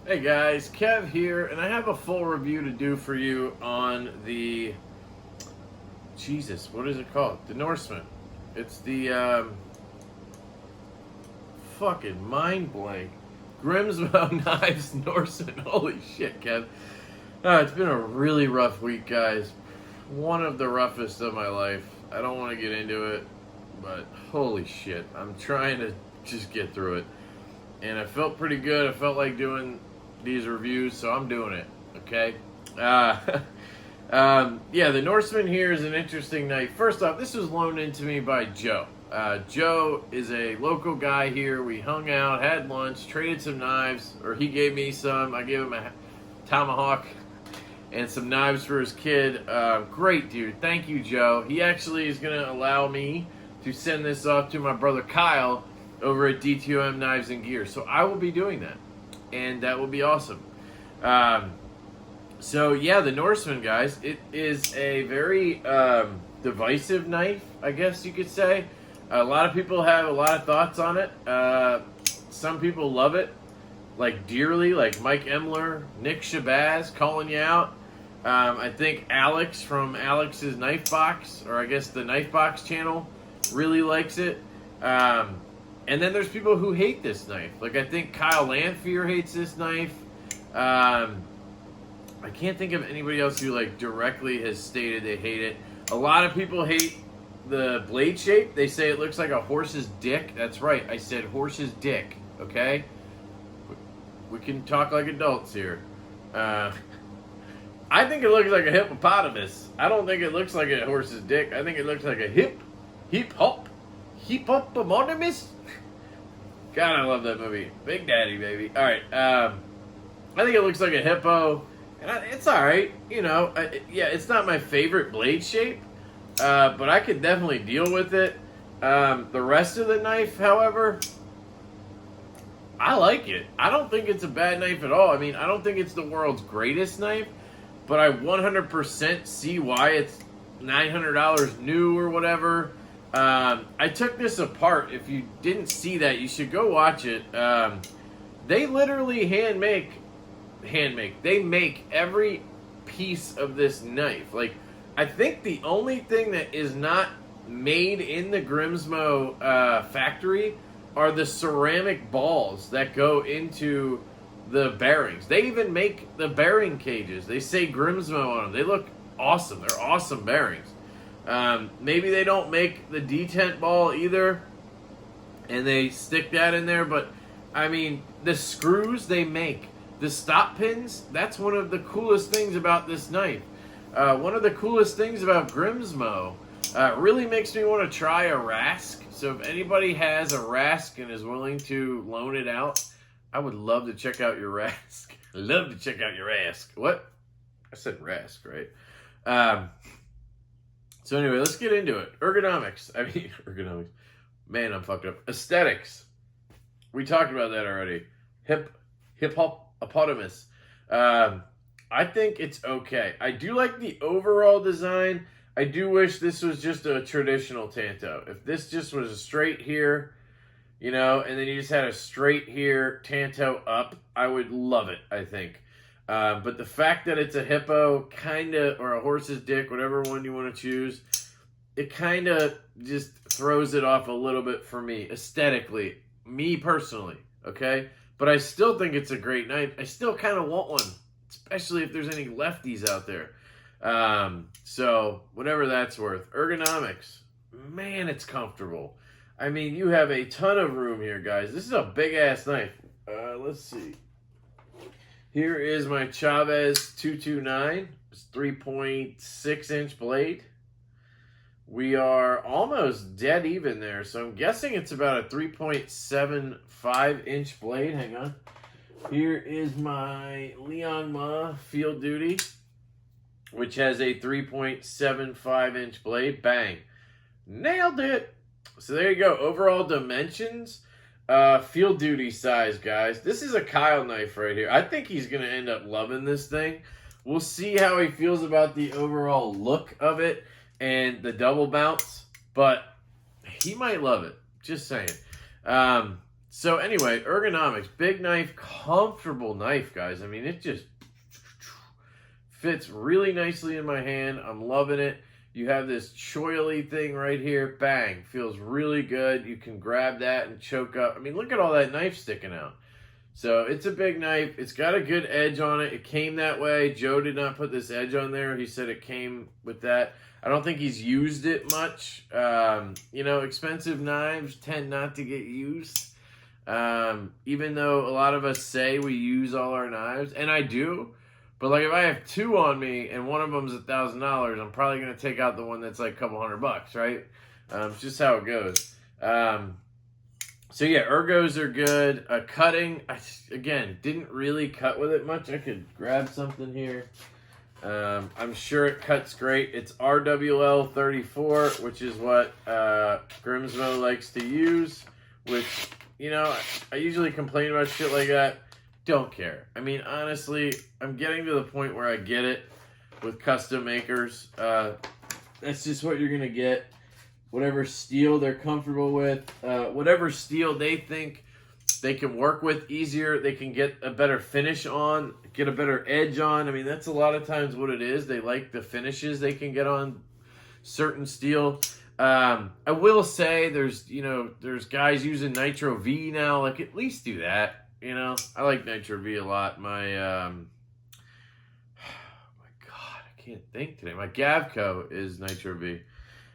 Hey guys, Kev here, and I have a full review to do for you on the what is it called? The Norseman. It's the fucking mind blank. Grimsmo Knives Norseman. Holy shit, Kev. It's been a really rough week, guys. One of the roughest of my life. I don't want to get into it, but holy shit. I'm trying to just get through it. And I felt pretty good. I felt like doing these reviews, so I'm doing it. Okay. Yeah, the Norseman here is an interesting knife. First off, this was loaned in to me by Joe. Joe is a local guy here. We hung out, had lunch, traded some knives, or he gave me some. I gave him a tomahawk and some knives for his kid. Great dude. Thank you, Joe. He actually is going to allow me to send this off to my brother Kyle over at D2M Knives and Gear. So I will be doing that, and that will be awesome. So yeah, the Norseman, guys, it is a very divisive knife, I guess you could say. A lot of people have a lot of thoughts on it. Some people love it, like dearly, like Mike Emler, Nick Shabazz calling you out. I think Alex from Alex's Knife Box, or I guess the Knife Box channel, really likes it. And then there's people who hate this knife. Like, I think Kyle Lanphier hates this knife. I can't think of anybody else who, like, directly has stated they hate it. A lot of people hate the blade shape. They say it looks like a horse's dick. That's right. I said horse's dick, okay? We can talk like adults here. I think it looks like a hippopotamus. I don't think it looks like a horse's dick. I think it looks like a hippopotamus. God, I love that movie. Big Daddy, baby. All right. I think it looks like a hippo. And it's all right. You know, yeah, it's not my favorite blade shape. But I could definitely deal with it. The rest of the knife, however, I like it. I don't think it's a bad knife at all. I mean, I don't think it's the world's greatest knife. But I 100% see why it's $900 new or whatever. I took this apart. If you didn't see that, you should go watch it. They literally they make every piece of this knife. Like, I think the only thing that is not made in the Grimsmo factory are the ceramic balls that go into the bearings. They even make the bearing cages. They say Grimsmo on them. They look awesome. They're awesome bearings. Maybe they don't make the detent ball either, and they stick that in there, but I mean, the screws they make, the stop pins, that's one of the coolest things about this knife. One of the coolest things about Grimsmo, really makes me want to try a Rask. So if anybody has a Rask and is willing to loan it out, I would love to check out your Rask. Love to check out your Rask. What? I said Rask, right? So anyway, let's get into it. Ergonomics. Man, I'm fucked up. Aesthetics. We talked about that already. Hippopotamus. I think it's okay. I do like the overall design. I do wish this was just a traditional Tanto. If this just was a straight here, you know, and then you just had a straight here, Tanto up, I would love it, I think. But the fact that it's a hippo, kind of, or a horse's dick, whatever one you want to choose, it kind of just throws it off a little bit for me, aesthetically. Me personally, okay? But I still think it's a great knife. I still kind of want one, especially if there's any lefties out there. So, whatever that's worth. Ergonomics. Man, it's comfortable. I mean, you have a ton of room here, guys. This is a big-ass knife. Let's see. Here is my Chavez 229. It's 3.6-inch blade. We are almost dead even there, so I'm guessing it's about a 3.75-inch blade. Hang on. Here is my Leon Ma Field Duty, which has a 3.75-inch blade. Bang. Nailed it. So there you go. Overall dimensions. Field Duty size, guys. This is a Kyle knife right here. I think he's going to end up loving this thing. We'll see how he feels about the overall look of it and the double bounce, but he might love it. Just saying. So anyway, ergonomics, big knife, comfortable knife, guys. I mean, it just fits really nicely in my hand. I'm loving it. You have this choily thing right here. Bang. Feels really good. You can grab that and choke up. I mean, look at all that knife sticking out. So it's a big knife. It's got a good edge on it. It came that way. Joe did not put this edge on there. He said it came with that. I don't think he's used it much. You know, expensive knives tend not to get used. Even though a lot of us say we use all our knives, and I do. But like if I have two on me and one of them's $1,000, I'm probably going to take out the one that's like a couple $100, right? It's just how it goes. So yeah, ergos are good. Cutting, again, didn't really cut with it much. I could grab something here. I'm sure it cuts great. It's RWL 34, which is what Grimsmo likes to use, which, you know, I usually complain about shit like that. Don't care. I mean, honestly, I'm getting to the point where I get it with custom makers. That's just what you're going to get. Whatever steel they're comfortable with, whatever steel they think they can work with easier, they can get a better finish on, get a better edge on. I mean, that's a lot of times what it is. They like the finishes they can get on certain steel. I will say there's guys using Nitro V now. Like, at least do that. You know, I like Nitro V a lot. My God, I can't think today. My Gavco is Nitro V.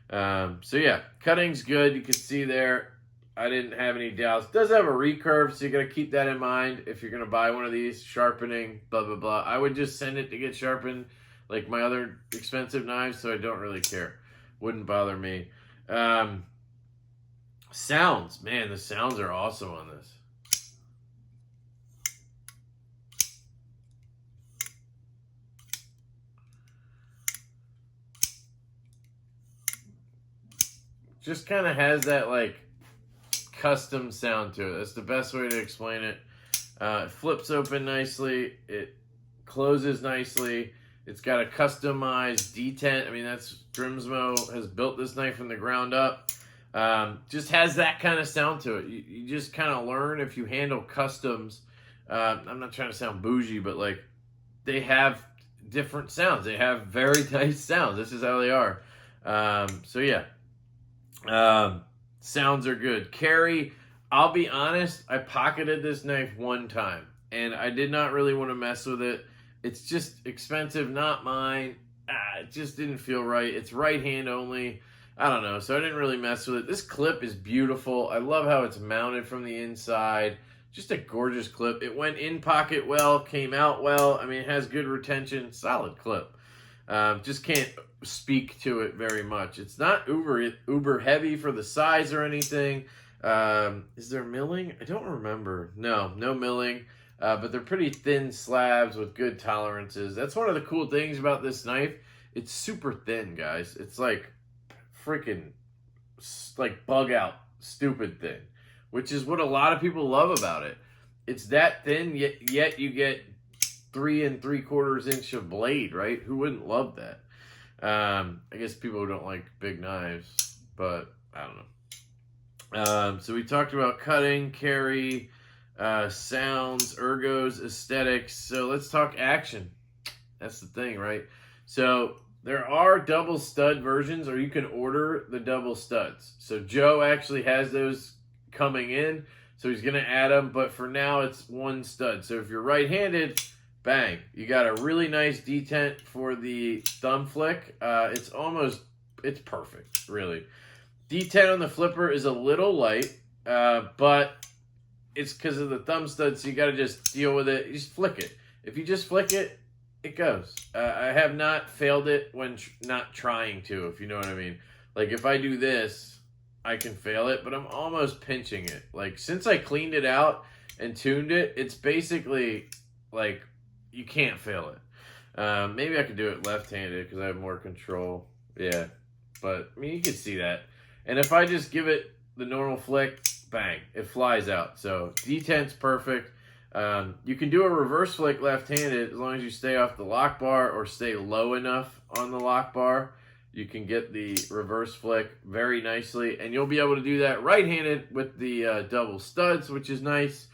So yeah, cutting's good. You can see there, I didn't have any doubts. It does have a recurve, so you got to keep that in mind if you're going to buy one of these. Sharpening, blah, blah, blah. I would just send it to get sharpened like my other expensive knives, so I don't really care. Wouldn't bother me. Sounds. Man, the sounds are awesome on this. Just kind of has that, like, custom sound to it. That's the best way to explain it. It flips open nicely. It closes nicely. It's got a customized detent. I mean, that's Grimsmo has built this knife from the ground up. Just has that kind of sound to it. You just kind of learn if you handle customs. I'm not trying to sound bougie, but, like, they have different sounds. They have very nice sounds. This is how they are. So, yeah. Sounds are good. Carry, I'll be honest, I pocketed this knife one time, and I did not really want to mess with it. It's just expensive, not mine. It just didn't feel right. It's right hand only. I don't know, so I didn't really mess with it. This clip is beautiful. I love how it's mounted from the inside. Just a gorgeous clip. It went in pocket well, came out well. I mean, it has good retention. Solid clip. Just can't speak to it very much. It's not uber heavy for the size or anything. Is there milling? I don't remember. No milling. But they're pretty thin slabs with good tolerances. That's one of the cool things about this knife. It's super thin, guys. It's like freaking like bug out stupid thin, which is what a lot of people love about it. It's that thin, yet you get 3 3/4 inch of blade, right? Who wouldn't love that? I guess people who don't like big knives, but I don't know. So we talked about cutting, carry, sounds, ergos, aesthetics. So let's talk action. That's the thing, right? So there are double stud versions, or you can order the double studs. So Joe actually has those coming in, so he's going to add them, but for now it's one stud. So if you're right-handed, bang, you got a really nice detent for the thumb flick. It's perfect, really. Detent on the flipper is a little light, but it's because of the thumb stud, so you got to just deal with it. You just flick it. If you just flick it, it goes. I have not failed it when not trying to, if you know what I mean. Like, if I do this, I can fail it, but I'm almost pinching it. Like, since I cleaned it out and tuned it, it's basically, like, you can't fail it. Maybe I could do it left-handed because I have more control. Yeah, but, I mean, you can see that. And if I just give it the normal flick, bang, it flies out. So, detent's perfect. You can do a reverse flick left-handed as long as you stay off the lock bar or stay low enough on the lock bar You can get the reverse flick very nicely, and you'll be able to do that right-handed with the double studs, which is nice.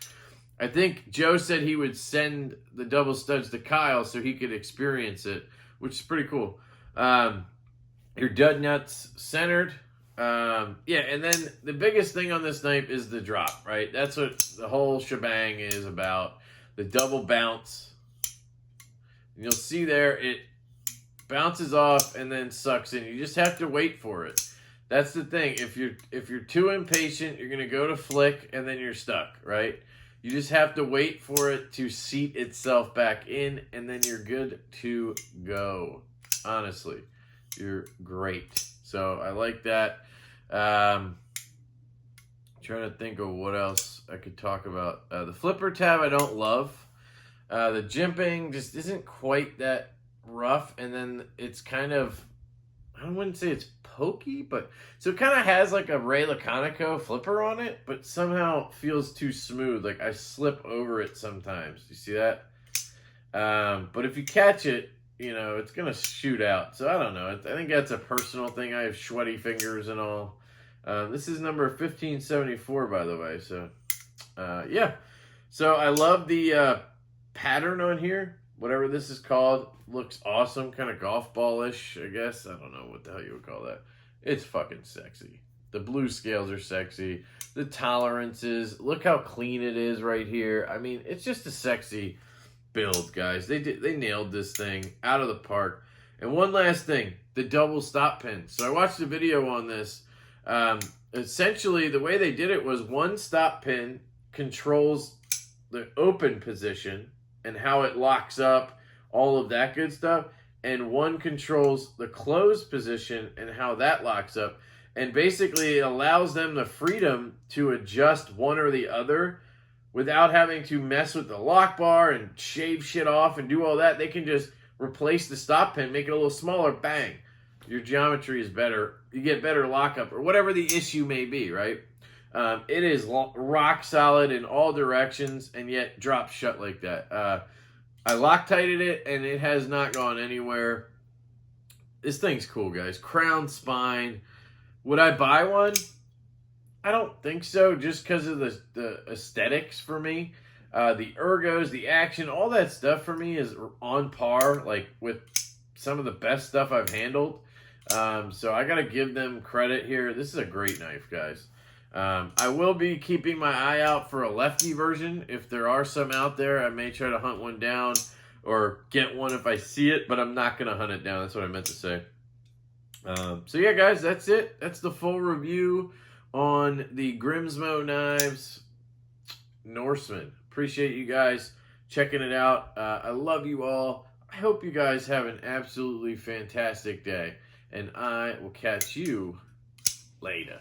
I think Joe said he would send the double studs to Kyle so he could experience it, which is pretty cool. Your dud nuts centered. Yeah, and then the biggest thing on this knife is the drop, right? That's what the whole shebang is about. The double bounce. And you'll see there, it bounces off and then sucks in. You just have to wait for it. That's the thing. If you're too impatient, you're gonna go to flick and then you're stuck, right? You just have to wait for it to seat itself back in, and then you're good to go. Honestly, you're great. So I like that. Trying to think of what else I could talk about. The flipper tab I don't love. The jimping just isn't quite that rough, and then it's kind of, I wouldn't say it's pokey, but so it kind of has like a Ray Laconico flipper on it, but somehow feels too smooth. Like I slip over it sometimes. You see that? But if you catch it, you know, it's gonna shoot out. So I don't know. I think that's a personal thing. I have sweaty fingers and all. This is number 1574, by the way. So yeah. So I love the pattern on here. Whatever this is called, looks awesome. Kind of golf ball-ish, I guess. I don't know what the hell you would call that. It's fucking sexy. The blue scales are sexy. The tolerances. Look how clean it is right here. I mean, it's just a sexy build, guys. They nailed this thing out of the park. And one last thing, the double stop pin. So I watched a video on this. Essentially, the way they did it was one stop pin controls the open position and how it locks up, all of that good stuff. And one controls the closed position and how that locks up. And basically, it allows them the freedom to adjust one or the other without having to mess with the lock bar and shave shit off and do all that. They can just replace the stop pin, make it a little smaller, bang. Your geometry is better. You get better lockup or whatever the issue may be, right? It is rock solid in all directions and yet drops shut like that. I Loctited it and it has not gone anywhere. This thing's cool, guys. Crown spine. Would I buy one? I don't think so, just because of the aesthetics for me. The ergos, the action, all that stuff for me is on par, like, with some of the best stuff I've handled. So I got to give them credit here. This is a great knife, guys. I will be keeping my eye out for a lefty version. If there are some out there, I may try to hunt one down or get one if I see it, but I'm not going to hunt it down. That's what I meant to say. So yeah, guys, that's it. That's the full review on the Grimsmo knives Norseman. Appreciate you guys checking it out. I love you all. I hope you guys have an absolutely fantastic day, and I will catch you later.